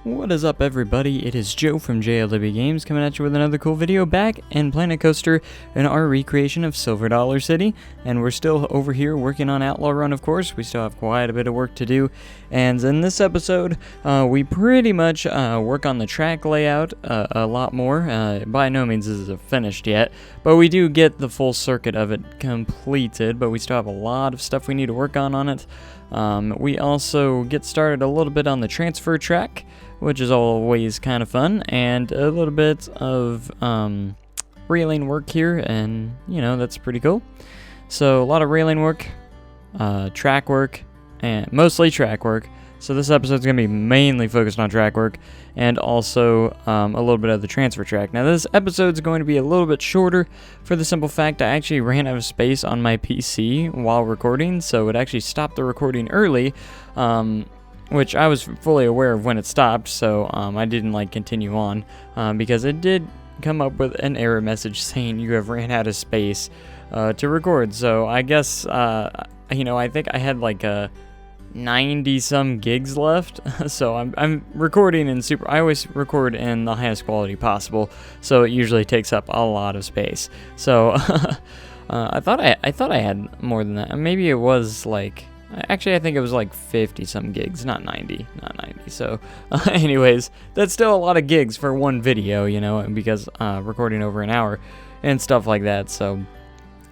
What is up, everybody? It is Joe from JLW Games coming at you with another cool video back in Planet Coaster in our recreation of Silver Dollar City. And we're still over here working on Outlaw Run, of course. We still have quite a bit of work to do. And in this episode, we pretty much work on the track layout a lot more. By no means is it finished yet, but we do get the full circuit of it completed, but we still have a lot of stuff we need to work on it. We also get started a little bit on the transfer track, which is always kind of fun, and a little bit of railing work here, and you know, that's pretty cool. So a lot of railing work, track work, and mostly track work. So this episode is going to be mainly focused on track work, and also a little bit of the transfer track. Now this episode is going to be a little bit shorter for the simple fact I actually ran out of space on my PC while recording, so it actually stopped the recording early, which I was fully aware of when it stopped, so I didn't continue on, because it did come up with an error message saying you have ran out of space to record. So I guess, I think I had a 90 some gigs left, so I'm recording in I always record in the highest quality possible, so it usually takes up a lot of space. So I thought I had more than that. Maybe it was actually I think it was 50 some gigs, not 90. So anyways, that's still a lot of gigs for one video, because recording over an hour and stuff like that. So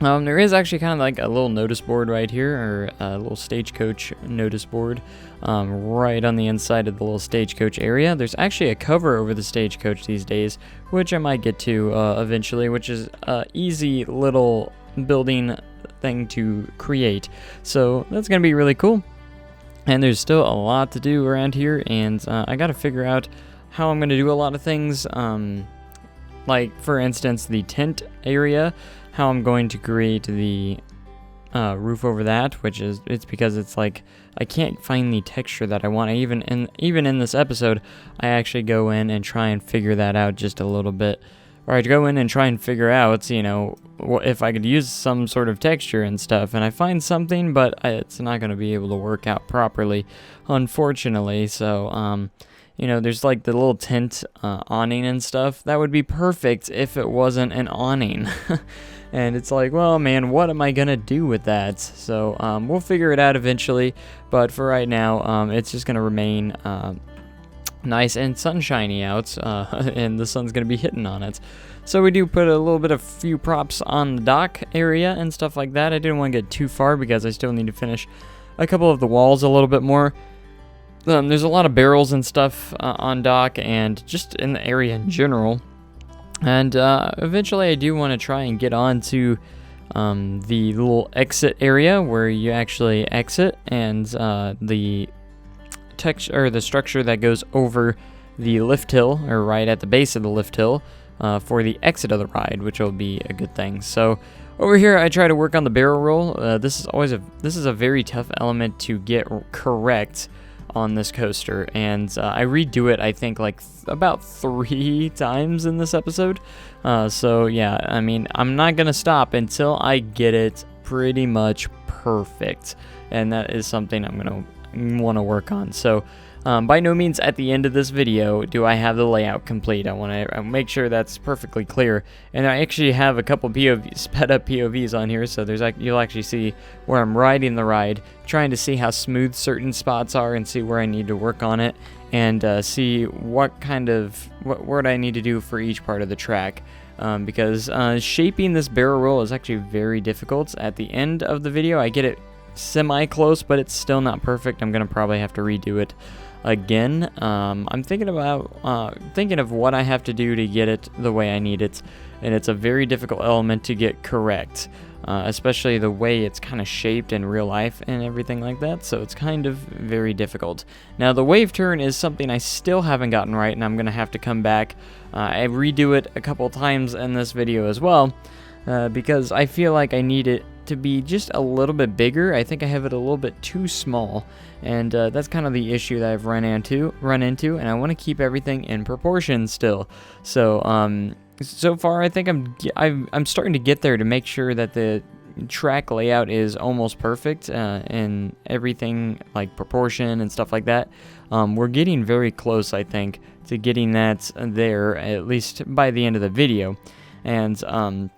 there is actually kind of a little notice board right here, or a little stagecoach notice board right on the inside of the little stagecoach area. There's actually a cover over the stagecoach these days, which I might get to eventually, which is an easy little building thing to create. So that's going to be really cool. And there's still a lot to do around here, and I got to figure out how I'm going to do a lot of things. For instance, the tent area, how I'm going to create the roof over that, it's because it's I can't find the texture that I want. Even in this episode, I actually go in and try and figure that out just a little bit. Or I'd go in and try and figure out, if I could use some sort of texture and stuff, and I find something, but it's not going to be able to work out properly, unfortunately. So, there's the little tent awning and stuff. That would be perfect if it wasn't an awning. And it's well, man, what am I going to do with that? So we'll figure it out eventually, but for right now, it's just going to remain nice and sunshiny out, and the sun's going to be hitting on it. So we do put a little bit of few props on the dock area and stuff like that. I didn't want to get too far because I still need to finish a couple of the walls a little bit more. There's a lot of barrels and stuff on dock and just in the area in general. And eventually I do want to try and get on to the little exit area where you actually exit, and the texture or the structure that goes over the lift hill, or right at the base of the lift hill, for the exit of the ride, which will be a good thing. So over here I try to work on the barrel roll. This is a very tough element to get correct on this coaster, and I redo it I think about 3 times in this episode. So yeah, I mean, I'm not gonna stop until I get it pretty much perfect, and that is something I'm gonna want to work on. So by no means at the end of this video do I have the layout complete. I want to make sure that's perfectly clear, and I actually have a couple sped up POVs on here, so you'll actually see where I'm riding the ride, trying to see how smooth certain spots are and see where I need to work on it, and see what I need to do for each part of the track. Because shaping this barrel roll is actually very difficult. At the end of the video I get it semi-close, but it's still not perfect. I'm gonna probably have to redo it again. I'm thinking of what I have to do to get it the way I need it, and it's a very difficult element to get correct, especially the way it's kind of shaped in real life and everything like that. So it's kind of very difficult. Now the wave turn is something I still haven't gotten right, and I'm gonna have to come back. I redo it a couple times in this video as well, because I feel like I need it to be just a little bit bigger. I think I have it a little bit too small, and that's kind of the issue that I've run into, and I want to keep everything in proportion still. So so far I think I'm starting to get there, to make sure that the track layout is almost perfect in everything, like proportion and stuff like that. We're getting very close, I think, to getting that there, at least by the end of the video. And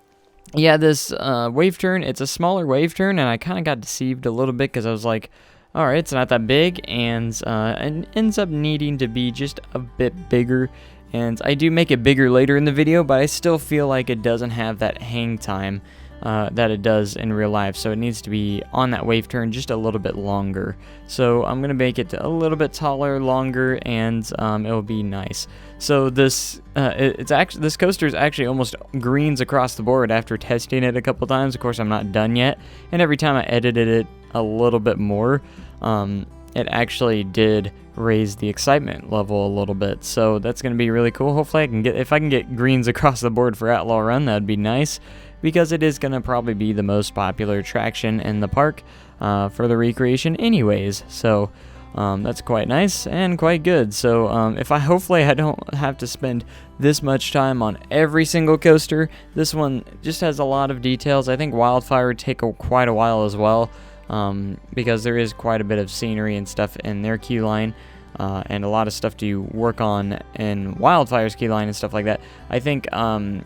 yeah, this wave turn, it's a smaller wave turn, and I kind of got deceived a little bit because I was like, all right, it's not that big, and it ends up needing to be just a bit bigger. And I do make it bigger later in the video, but I still feel like it doesn't have that hang time that it does in real life. So it needs to be on that wave turn just a little bit longer. So I'm going to make it a little bit taller, longer, and it'll be nice. So this this coaster is actually almost greens across the board after testing it a couple times. Of course, I'm not done yet. And every time I edited it a little bit more, it actually did raise the excitement level a little bit, so that's going to be really cool. Hopefully if I can get greens across the board for Outlaw Run, that'd be nice, because it is going to probably be the most popular attraction in the park for the recreation anyways. So that's quite nice and quite good. So hopefully I don't have to spend this much time on every single coaster. This one just has a lot of details. I think Wildfire would take quite a while as well, because there is quite a bit of scenery and stuff in their queue line, and a lot of stuff to work on in Wildfire's queue line and stuff like that. I think I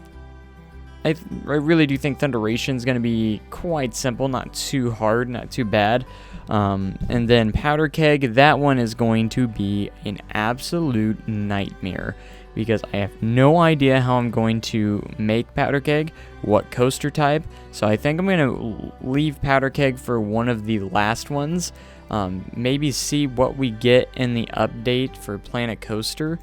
really do think Thunderation's going to be quite simple, not too hard, not too bad. And then Powder Keg, that one is going to be an absolute nightmare, because I have no idea how I'm going to make Powder Keg, what coaster type. So I think I'm going to leave Powder Keg for one of the last ones. Maybe see what we get in the update for Planet Coaster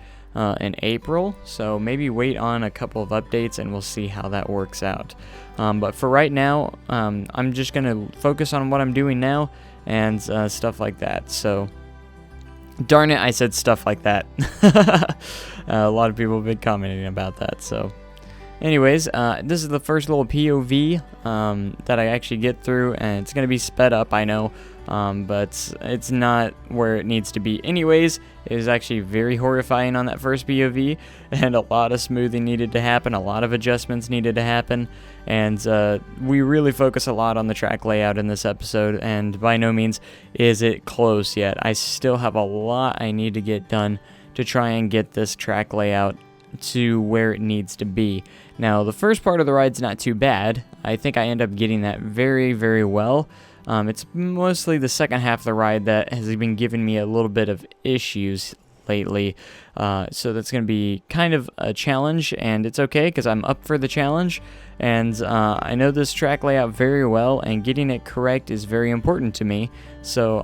in April. So maybe wait on a couple of updates and we'll see how that works out. But for right now, I'm just going to focus on what I'm doing now and stuff like that. So darn it, I said stuff like that. A lot of people have been commenting about that. So anyways, this is the first little POV that I actually get through, and it's going to be sped up, I know, but it's not where it needs to be anyways. It was actually very horrifying on that first POV, and a lot of smoothing needed to happen, a lot of adjustments needed to happen, and we really focus a lot on the track layout in this episode, and by no means is it close yet. I still have a lot I need to get done to try and get this track layout to where it needs to be. Now, the first part of the ride's not too bad. I think I end up getting that very, very well. It's mostly the second half of the ride that has been giving me a little bit of issues lately. So that's going to be kind of a challenge, and it's okay because I'm up for the challenge. And I know this track layout very well, and getting it correct is very important to me. So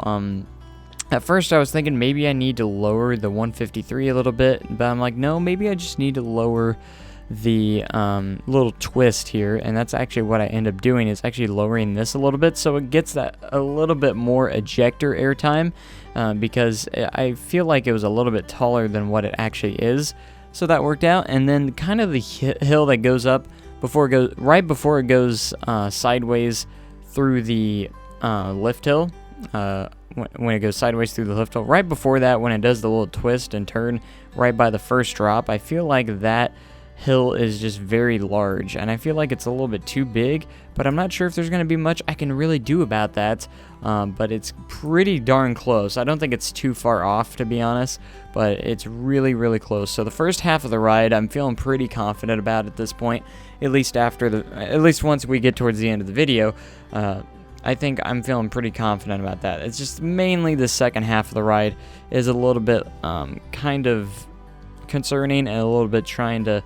at first I was thinking maybe I need to lower the 153 a little bit, but I'm like, no, maybe I just need to lower the little twist here, and that's actually what I end up doing, is actually lowering this a little bit so it gets that a little bit more ejector airtime, because I feel like it was a little bit taller than what it actually is, so that worked out. And then kind of the hill that goes up right before it goes sideways through the lift hill, when it goes sideways through the lift hill, right before that, when it does the little twist and turn right by the first drop, I feel like that hill is just very large, and I feel like it's a little bit too big, but I'm not sure if there's going to be much I can really do about that, but it's pretty darn close. I don't think it's too far off, to be honest, but it's really, really close. So the first half of the ride, I'm feeling pretty confident about at this point, at least once we get towards the end of the video. I think I'm feeling pretty confident about that. It's just mainly the second half of the ride is a little bit kind of concerning, and a little bit trying to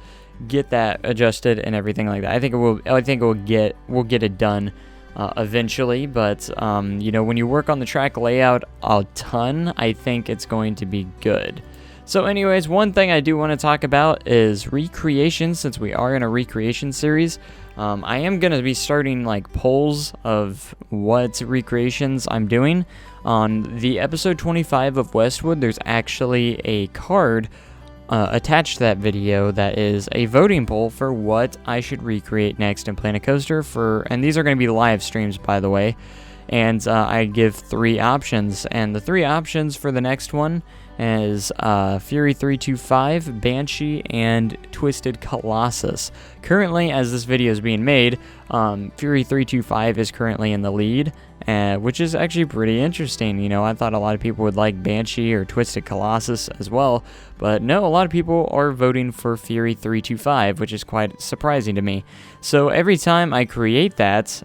get that adjusted and everything like that. I think we'll get it done eventually, but you know, when you work on the track layout a ton, I think it's going to be good. So anyways, one thing I do want to talk about is recreation, since we are in a recreation series. I am going to be starting like polls of what recreations I'm doing. On the episode 25 of Westwood, there's actually a card attached to that video that is a voting poll for what I should recreate next in Planet Coaster and these are going to be live streams, by the way, and I give 3 options, and the 3 options for the next one as Fury 325, Banshee, and Twisted Colossus. Currently, as this video is being made, Fury 325 is currently in the lead, which is actually pretty interesting. You know, I thought a lot of people would like Banshee or Twisted Colossus as well, but no, a lot of people are voting for Fury 325, which is quite surprising to me. So every time I create that,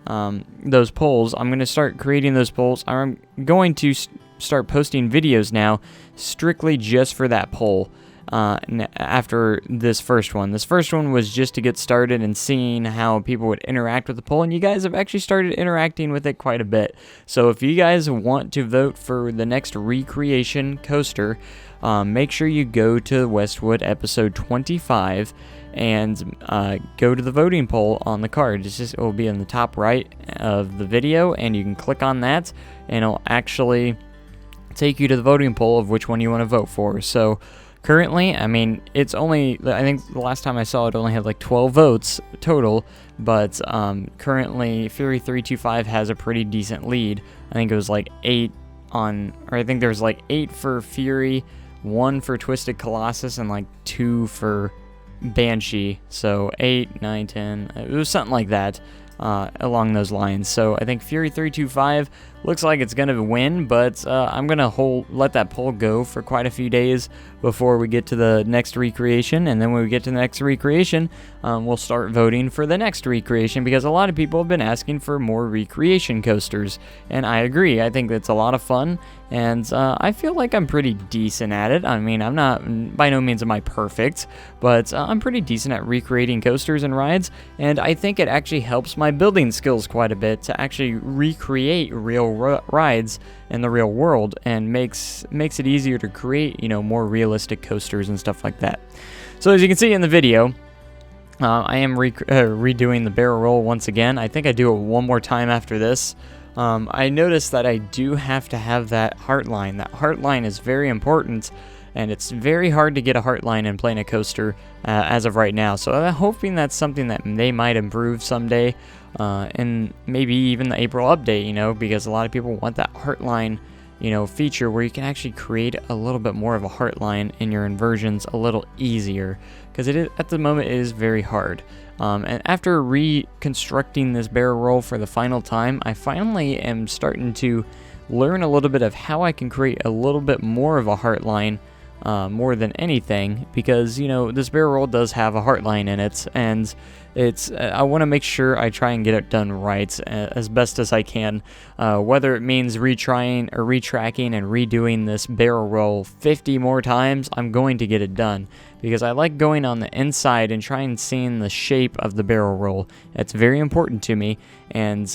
those polls, I'm going to start creating those polls. I'm going to start posting videos now strictly just for that poll. After this first one. This first one was just to get started and seeing how people would interact with the poll, and you guys have actually started interacting with it quite a bit. So if you guys want to vote for the next recreation coaster, make sure you go to Westwood episode 25 and go to the voting poll on the card. It will be in the top right of the video, and you can click on that, and it'll actually take you to the voting poll of which one you want to vote for. So currently, I mean, it's only, I think the last time I saw it only had like 12 votes total, but currently Fury 325 has a pretty decent lead. I think it was like 8 on, or I think there was like 8 for Fury, 1 for Twisted Colossus, and like 2 for Banshee. So 8, 9, 10, it was something like that. Along those lines. So I think Fury 325 looks like it's going to win, but I'm going to let that poll go for quite a few days before we get to the next recreation, and then when we get to the next recreation, we'll start voting for the next recreation, because a lot of people have been asking for more recreation coasters, and I agree. I think it's a lot of fun, and I feel like I'm pretty decent at it. I mean, I'm not, by no means am I perfect, but I'm pretty decent at recreating coasters and rides, and I think it actually helps my building skills quite a bit to actually recreate real rides in the real world, and makes it easier to create, you know, more realistic coasters and stuff like that. So as you can see in the video, I am redoing the barrel roll once again. I think I do it one more time after this. I noticed that I do have to have that heart line. That heart line is very important, and it's very hard to get a heart line in Planet Coaster as of right now. So I'm hoping that's something that they might improve someday, and maybe even the April update, you know, because a lot of people want that heart line, you know, feature where you can actually create a little bit more of a heart line in your inversions a little easier, because it is, at the moment it is very hard. And after reconstructing this barrel roll for the final time, I finally am starting to learn a little bit of how I can create a little bit more of a heart line, more than anything, because, you know, this barrel roll does have a heart line in it, and it's I want to make sure I try and get it done right as best as I can, whether it means retrying or retracking and redoing this barrel roll 50 more times. I'm going to get it done, because I like going on the inside and trying seeing the shape of the barrel roll. It's very important to me, and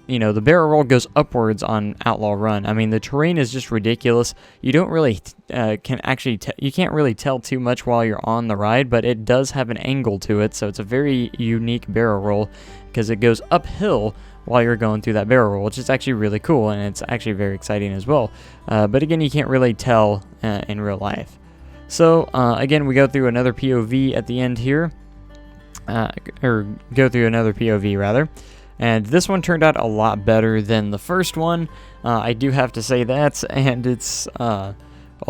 you know, the barrel roll goes upwards on Outlaw Run. I mean, the terrain is just ridiculous. You don't really you can't really tell too much while you're on the ride, but it does have an angle to it, so it's a very unique barrel roll, because it goes uphill while you're going through that barrel roll, which is actually really cool, and it's actually very exciting as well. But again, you can't really tell in real life. So again, we go through another POV at the end here, or go through another POV rather, and this one turned out a lot better than the first one. I do have to say that, and it's a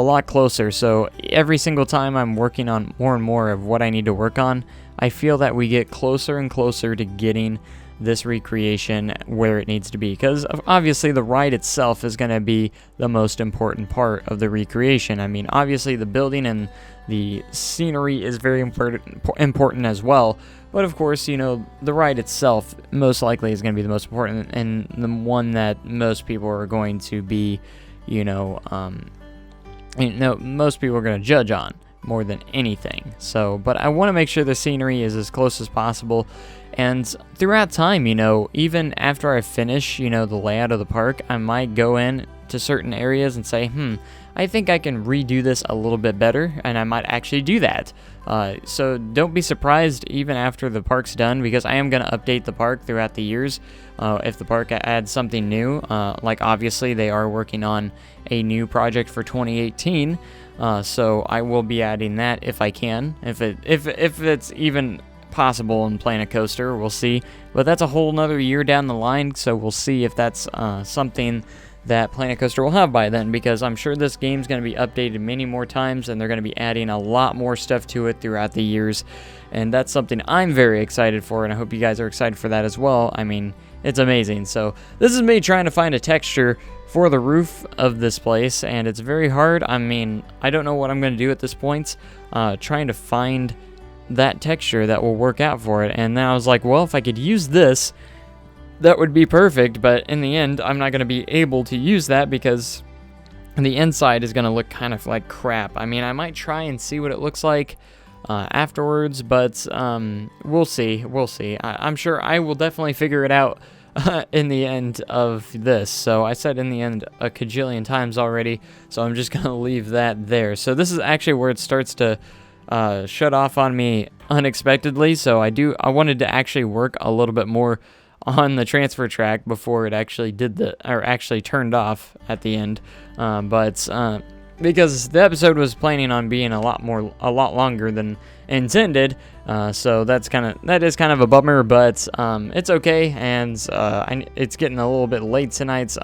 lot closer. So every single time I'm working on more and more of what I need to work on, I feel that we get closer and closer to getting this recreation where it needs to be, because obviously the ride itself is going to be the most important part of the recreation. I mean, obviously the building and the scenery is very important as well, but of course, you know, the ride itself most likely is going to be the most important, and the one that most people are going to be, most people are going to judge on more than anything. So, but I want to make sure the scenery is as close as possible. And throughout time, you know, even after I finish, you know, the layout of the park, I might go in to certain areas and say, I think I can redo this a little bit better, and I might actually do that. So don't be surprised even after the park's done, because I am going to update the park throughout the years. If the park adds something new, like obviously they are working on a new project for 2018, so I will be adding that if I can, if it's even possible in Planet Coaster. We'll see, but that's a whole nother year down the line, so we'll see if that's something that Planet Coaster will have by then, because I'm sure this game's going to be updated many more times, and they're going to be adding a lot more stuff to it throughout the years, and that's something I'm very excited for, and I hope you guys are excited for that as well. I mean, it's amazing. So this is me trying to find a texture for the roof of this place, and it's very hard. I mean, I don't know what I'm going to do at this point, trying to find that texture that will work out for it. And then I was like, well, if I could use this, that would be perfect, but in the end, I'm not going to be able to use that because the inside is going to look kind of like crap. I mean, I might try and see what it looks like afterwards, but we'll see. I'm sure I will definitely figure it out in the end of this. So I said in the end a cajillion times already, so I'm just going to leave that there. So this is actually where it starts to shut off on me unexpectedly, so I wanted to actually work a little bit more on the transfer track before it actually actually turned off at the end, but because the episode was planning on being a lot longer than intended, so that is kind of a bummer, but it's okay, and it's getting a little bit late tonight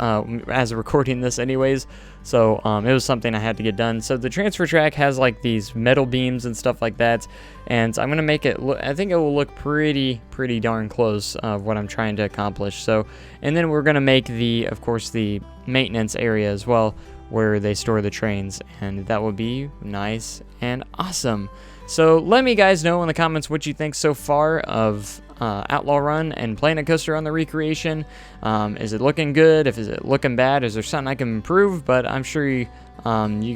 as recording this anyways, so it was something I had to get done. So the transfer track has like these metal beams and stuff like that, and I'm gonna make it look, I think it will look pretty darn close of what I'm trying to accomplish. So, and then we're gonna make of course the maintenance area as well, where they store the trains, and that will be nice and awesome. So let me guys know in the comments what you think so far of Outlaw Run and Planet Coaster on the recreation. Is it looking good? Is it looking bad? Is there something I can improve? But I'm sure you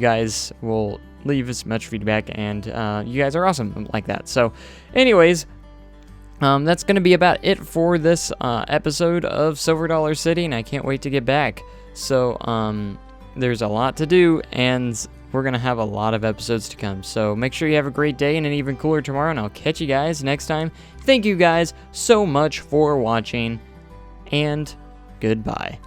guys will leave as much feedback, and you guys are awesome like that. So anyways, that's going to be about it for this episode of Silver Dollar City, and I can't wait to get back. So there's a lot to do, and we're going to have a lot of episodes to come. So make sure you have a great day and an even cooler tomorrow, and I'll catch you guys next time. Thank you guys so much for watching, and goodbye.